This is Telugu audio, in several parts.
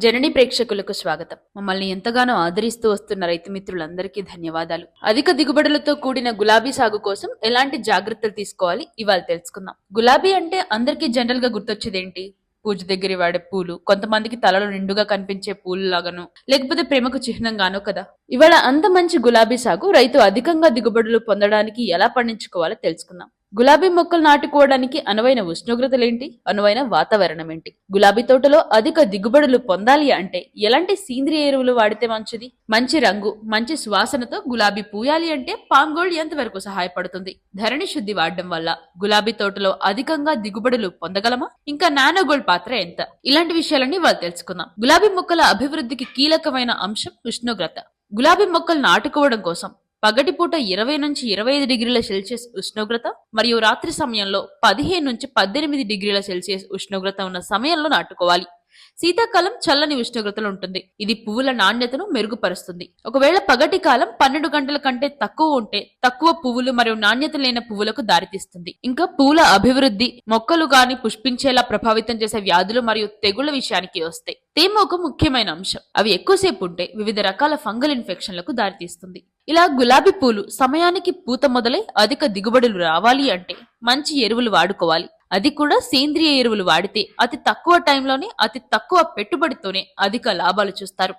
జనని ప్రేక్షకులకు స్వాగతం. మమ్మల్ని ఎంతగానో ఆదరిస్తూ వస్తున్న రైతు మిత్రులందరికీ ధన్యవాదాలు. అధిక దిగుబడులతో కూడిన గులాబీ సాగు కోసం ఎలాంటి జాగ్రత్తలు తీసుకోవాలి ఇవాళ తెలుసుకుందాం. గులాబీ అంటే అందరికీ జనరల్ గా గుర్తొచ్చేదేంటి? పూజ దగ్గర వాడే పూలు, కొంతమందికి తలలో నిండుగా కనిపించే పూలు లాగాను, లేకపోతే ప్రేమకు చిహ్నంగానో కదా. ఇవాళ అంత మంచి గులాబీ సాగు రైతు అధికంగా దిగుబడులు పొందడానికి ఎలా పండించుకోవాలో తెలుసుకుందాం. గులాబీ మొక్కలు నాటుకోవడానికి అనువైన ఉష్ణోగ్రతలేంటి, అనువైన వాతావరణం ఏంటి, గులాబీ తోటలో అధిక దిగుబడులు పొందాలి అంటే ఎలాంటి సేంద్రియ ఎరువులు వాడితే మంచిది, మంచి రంగు మంచి సువాసనతో గులాబీ పూయాలి అంటే పామ్ గోల్డ్ ఎంతవరకు సహాయపడుతుంది, ధరణి శుద్ధి వాడడం వల్ల గులాబీ తోటలో అధికంగా దిగుబడులు పొందగలమా, ఇంకా నానో గోల్డ్ పాత్ర ఎంత, ఇలాంటి విషయాలన్నీ వాళ్ళు తెలుసుకుందాం. గులాబీ మొక్కల అభివృద్ధికి కీలకమైన అంశం ఉష్ణోగ్రత. గులాబీ మొక్కలు నాటుకోవడం కోసం పగటిపూట 20 నుంచి 25 డిగ్రీల సెల్సియస్ ఉష్ణోగ్రత మరియు రాత్రి సమయంలో 15 నుంచి 18 డిగ్రీల సెల్సియస్ ఉష్ణోగ్రత ఉన్న సమయంలో నాటుకోవాలి. శీతాకాలం చల్లని ఉష్ణోగ్రతలు ఉంటుంది. ఇది పువ్వుల నాణ్యతను మెరుగుపరుస్తుంది. ఒకవేళ పగటి కాలం 12 గంటల కంటే తక్కువ ఉంటే తక్కువ పువ్వులు మరియు నాణ్యత లేని పువ్వులకు దారితీస్తుంది. ఇంకా పువ్వుల అభివృద్ధి, మొక్కలు గాని పుష్పించేలా ప్రభావితం చేసే వ్యాధులు మరియు తెగుళ్ల విషయానికి వస్తాయి. తేమ ఒక ముఖ్యమైన అంశం. అవి ఎక్కువసేపు ఉంటే వివిధ రకాల ఫంగల్ ఇన్ఫెక్షన్లకు దారితీస్తుంది. ఇలా గులాబీ పూలు సమయానికి పూత మొదలై అధిక దిగుబడులు రావాలి అంటే మంచి ఎరువులు వాడుకోవాలి. అది కూడా సేంద్రియ ఎరువులు వాడితే అతి తక్కువ టైంలోనే అతి తక్కువ పెట్టుబడితోనే అధిక లాభాలు చూస్తారు.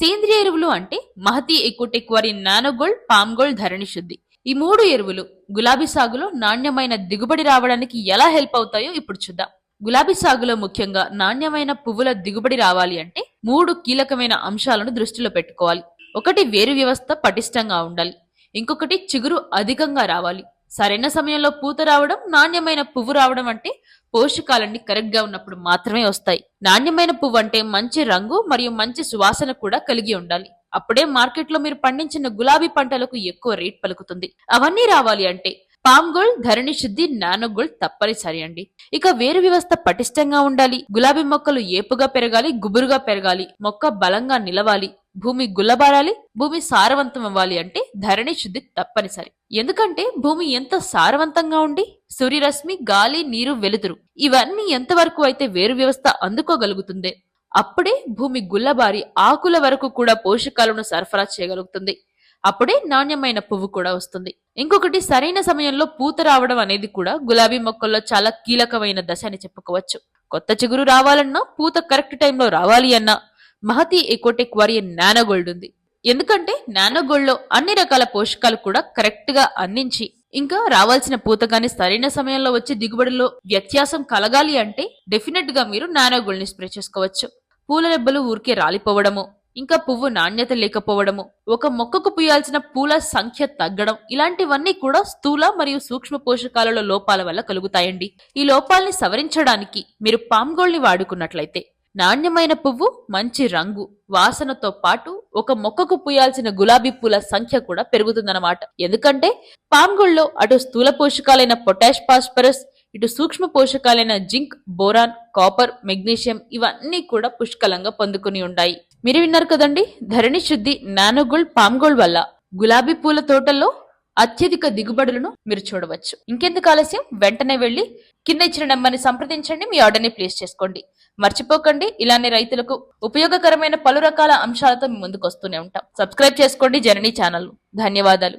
సేంద్రియ ఎరువులు అంటే మహతి, ఎకోటెక్ వారి నానో గోల్డ్, పామ్ గోల్డ్, ధరణి శుద్ధి. ఈ 3 ఎరువులు గులాబీ సాగులో నాణ్యమైన దిగుబడి రావడానికి ఎలా హెల్ప్ అవుతాయో ఇప్పుడు చూద్దాం. గులాబీ సాగులో ముఖ్యంగా నాణ్యమైన పువ్వుల దిగుబడి రావాలి అంటే 3 కీలకమైన అంశాలను దృష్టిలో పెట్టుకోవాలి. ఒకటి, వేరు వ్యవస్థ పటిష్టంగా ఉండాలి. ఇంకొకటి, చిగురు అధికంగా రావాలి. సరైన సమయంలో పూత రావడం, నాణ్యమైన పువ్వు రావడం అంటే పోషకాలన్నీ కరెక్ట్ గా ఉన్నప్పుడు మాత్రమే వస్తాయి. నాణ్యమైన పువ్వు అంటే మంచి రంగు మరియు మంచి సువాసన కూడా కలిగి ఉండాలి. అప్పుడే మార్కెట్లో మీరు పండించిన గులాబీ పంటలకు ఎక్కువ రేట్ పలుకుతుంది. అవన్నీ రావాలి అంటే పామ్ గోల్డ్, ధరణి శుద్ధి, నానో గోల్డ్ తప్పనిసరి అండి. ఇక వేరు వ్యవస్థ పటిష్టంగా ఉండాలి. గులాబీ మొక్కలు ఏపుగా పెరగాలి, గుబురుగా పెరగాలి, మొక్క బలంగా నిలవాలి, భూమి గుల్లబారాలి, భూమి సారవంతం అవ్వాలి అంటే ధరణి శుద్ధి తప్పనిసరి. ఎందుకంటే భూమి ఎంత సారవంతంగా ఉండి సూర్యరశ్మి, గాలి, నీరు, వెలుతురు ఇవన్నీ ఎంతవరకు అయితే వేరు వ్యవస్థ అందుకోగలుగుతుంది అప్పుడే భూమి గుల్లబారి ఆకుల వరకు కూడా పోషకాలను సరఫరా చేయగలుగుతుంది. అప్పుడే నాణ్యమైన పువ్వు కూడా వస్తుంది. ఇంకొకటి, సరైన సమయంలో పూత రావడం అనేది కూడా గులాబీ మొక్కల్లో చాలా కీలకమైన దశ అని చెప్పుకోవచ్చు. కొత్త చిగురు రావాలన్నా, పూత కరెక్ట్ టైంలో రావాలి అన్నా మహతి, ఎకోటెక్ వారి నానో గోల్డ్ ఉంది. ఎందుకంటే నానో గోల్డ్ లో అన్ని రకాల పోషకాలు కూడా కరెక్ట్ గా అందించి ఇంకా రావాల్సిన పూత గాని సరైన సమయంలో వచ్చి దిగుబడిలో వ్యత్యాసం కలగాలి అంటే డెఫినెట్ గా మీరు నానో గోల్డ్ ని స్ప్రే చేసుకోవచ్చు. పూల రెబ్బలు ఊరికే రాలిపోవడము, ఇంకా పువ్వు నాణ్యత లేకపోవడము, ఒక మొక్కకు పూయాల్సిన పూల సంఖ్య తగ్గడం ఇలాంటివన్నీ కూడా స్థూల మరియు సూక్ష్మ పోషకాలలో లోపాల వల్ల కలుగుతాయండి. ఈ లోపాలని సవరించడానికి మీరు పామ్ గోల్డ్ ని వాడుకున్నట్లయితే నాణ్యమైన పువ్వు, మంచి రంగు, వాసనతో పాటు ఒక మొక్కకు పూయాల్సిన గులాబీ పూల సంఖ్య కూడా పెరుగుతుందన్నమాట. ఎందుకంటే పామ్ గోల్డ్ లో అటు స్థూల పోషకాలైన పొటాష్, ఫాస్ఫరస్, ఇటు సూక్ష్మ పోషకాలైన జింక్, బోరాన్, కాపర్, మెగ్నీషియం ఇవన్నీ కూడా పుష్కలంగా పొందుకుని ఉంటాయి. మీరు విన్నారు కదండి, ధరణి శుద్ధి, నానో గోల్డ్, పామ్ గోల్డ్ వల్ల గులాబీ పూల తోటల్లో అత్యధిక దిగుబడులను మీరు చూడవచ్చు. ఇంకెందుకు ఆలస్యం, వెంటనే వెళ్లి కింద ఇచ్చిన నెంబర్ని సంప్రదించండి, మీ ఆర్డర్ని ప్లేస్ చేసుకోండి. మర్చిపోకండి, ఇలానే రైతులకు ఉపయోగకరమైన పలు రకాల అంశాలతో మీ ముందుకు వస్తూనే ఉంటాం. సబ్స్క్రైబ్ చేసుకోండి జనని ఛానల్. ధన్యవాదాలు.